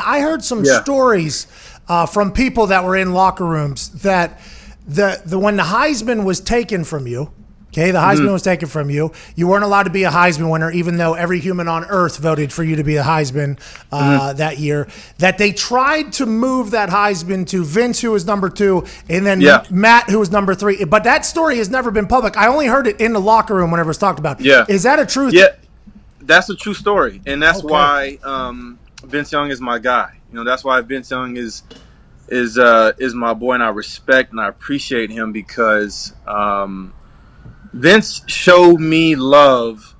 I heard some Yeah. stories from people that were in locker rooms that the when the Heisman was taken from you, okay, the Heisman was taken from you. You weren't allowed to be a Heisman winner, even though every human on earth voted for you to be a Heisman that year. That they tried to move that Heisman to Vince, who was number 2, and then Yeah. Matt, who was number 3. But that story has never been public. I only heard it in the locker room whenever it's talked about. Yeah. Is that a truth? Yeah. That's a true story, and that's Okay. why Vince Young is my guy. That's why Vince Young is my boy, and I respect and I appreciate him because Vince showed me love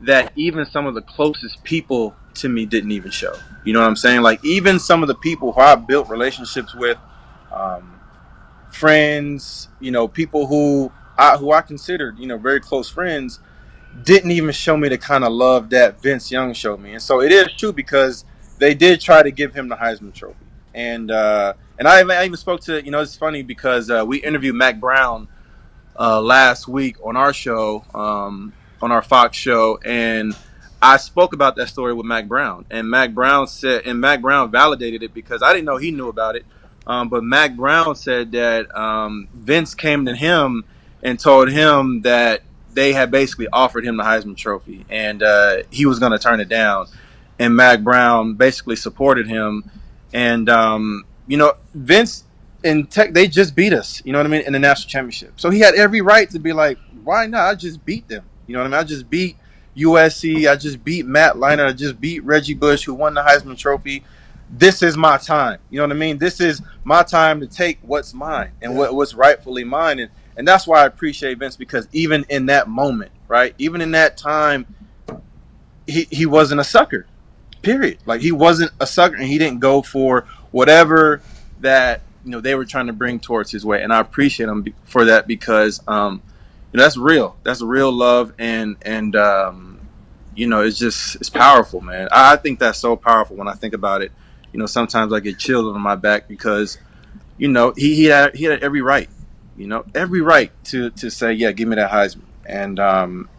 that even some of the closest people to me didn't even show. You know what I'm saying? Like even some of the people who I built relationships with, friends, people who I considered, very close friends, didn't even show me the kind of love that Vince Young showed me. And so it is true because they did try to give him the Heisman Trophy. And I even spoke to, it's funny because we interviewed Mac Brown last week on our show, on our Fox show, and I spoke about that story with Mac Brown. And Mac Brown validated it because I didn't know he knew about it. But Mac Brown said that Vince came to him and told him that they had basically offered him the Heisman Trophy, and he was going to turn it down. And Mac Brown basically supported him. And, Vince and Tech, they just beat us, you know what I mean, in the national championship. So he had every right to be like, why not? I just beat them. You know what I mean? I just beat USC. I just beat Matt Leinart. I just beat Reggie Bush, who won the Heisman Trophy. This is my time. You know what I mean? This is my time to take what's mine and what's rightfully mine. And that's why I appreciate Vince, because even in that moment, right, even in that time, he wasn't a sucker, period. Like he wasn't a sucker, and he didn't go for whatever that they were trying to bring towards his way. And I appreciate him for that because that's real. That's real love, and it's powerful, man. I think that's so powerful when I think about it. Sometimes I get chills on my back because he had every right. Every right to say, yeah, give me that Heisman. And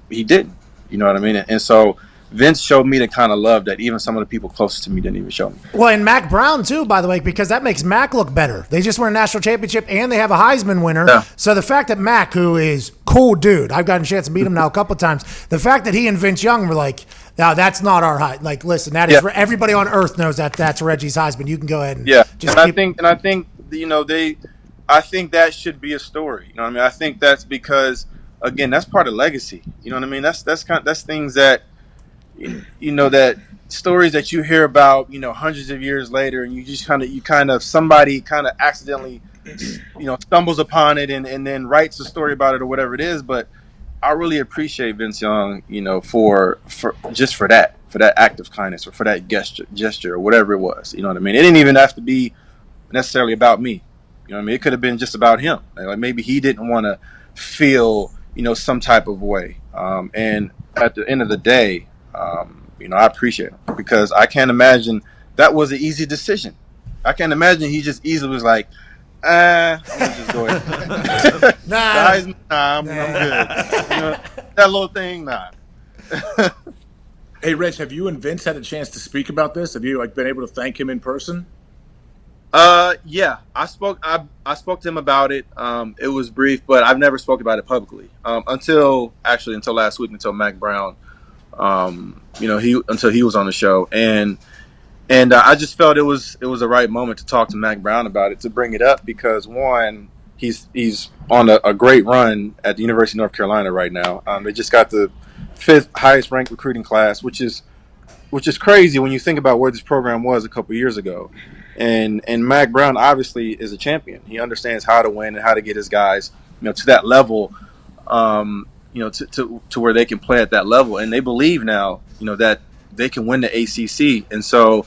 he didn't. You know what I mean? And so Vince showed me the kind of love that even some of the people closest to me didn't even show me. Well, and Mac Brown, too, by the way, because that makes Mac look better. They just won a national championship, and they have a Heisman winner. Yeah. So the fact that Mac, who is cool dude, I've gotten a chance to meet him now a couple of times, the fact that he and Vince Young were like, no, that's not our Heisman. Like, listen, that is everybody on earth knows that that's Reggie's Heisman. You can go ahead and just I think I think that should be a story. You know what I mean? I think that's because, again, that's part of legacy. You know what I mean? That's things that that stories that you hear about hundreds of years later, and you just somebody accidentally stumbles upon it and then writes a story about it or whatever it is. But I really appreciate Vince Young for that act of kindness or for that gesture or whatever it was. You know what I mean? It didn't even have to be necessarily about me. You know what I mean? It could have been just about him. Like maybe he didn't want to feel some type of way. And at the end of the day, I appreciate him because I can't imagine that was an easy decision. I can't imagine he just easily was like, I'm gonna just go ahead. I'm good. That little thing, nah. Hey, Rich, have you and Vince had a chance to speak about this? Have you been able to thank him in person? Yeah, I spoke to him about it. It was brief, but I've never spoke about it publicly until last week, until Mac Brown. Until he was on the show, and I just felt it was the right moment to talk to Mac Brown about it, to bring it up because one, he's on a great run at the University of North Carolina right now. They just got the 5th highest ranked recruiting class, which is crazy when you think about where this program was a couple years ago. And Mac Brown obviously is a champion. He understands how to win and how to get his guys to that level. To where they can play at that level, and they believe now, that they can win the ACC. And so,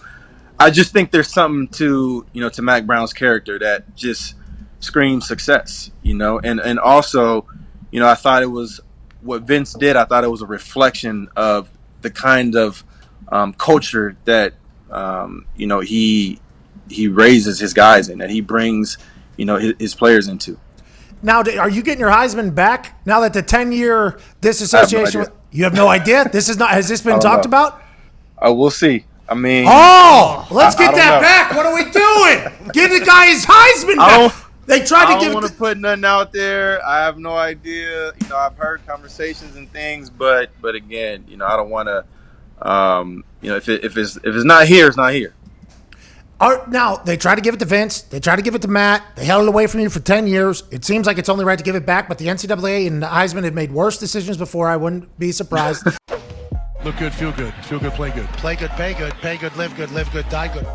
I just think there's something to Mac Brown's character that just screams success, and also, I thought it was what Vince did. I thought it was a reflection of the kind of culture that he raises his guys in, that he brings his players into. Now, are you getting your Heisman back now that the 10-year disassociation? You have no idea. This is not. Has this been talked about? We'll see. I mean, Oh, let's get don't that know. back. What are we doing? Give the guy his Heisman I back. They tried I to don't give want it. to put nothing out there. I have no idea. You know, I've heard conversations and things, but again, you know, I don't want to. You know, if it's not here, it's not here. Now, they tried to give it to Vince. They tried to give it to Matt. They held it away from you for 10 years. It seems like it's only right to give it back, but the NCAA and Heisman had made worse decisions before. I wouldn't be surprised. Look good, play good. Play good, pay good, live good, die good.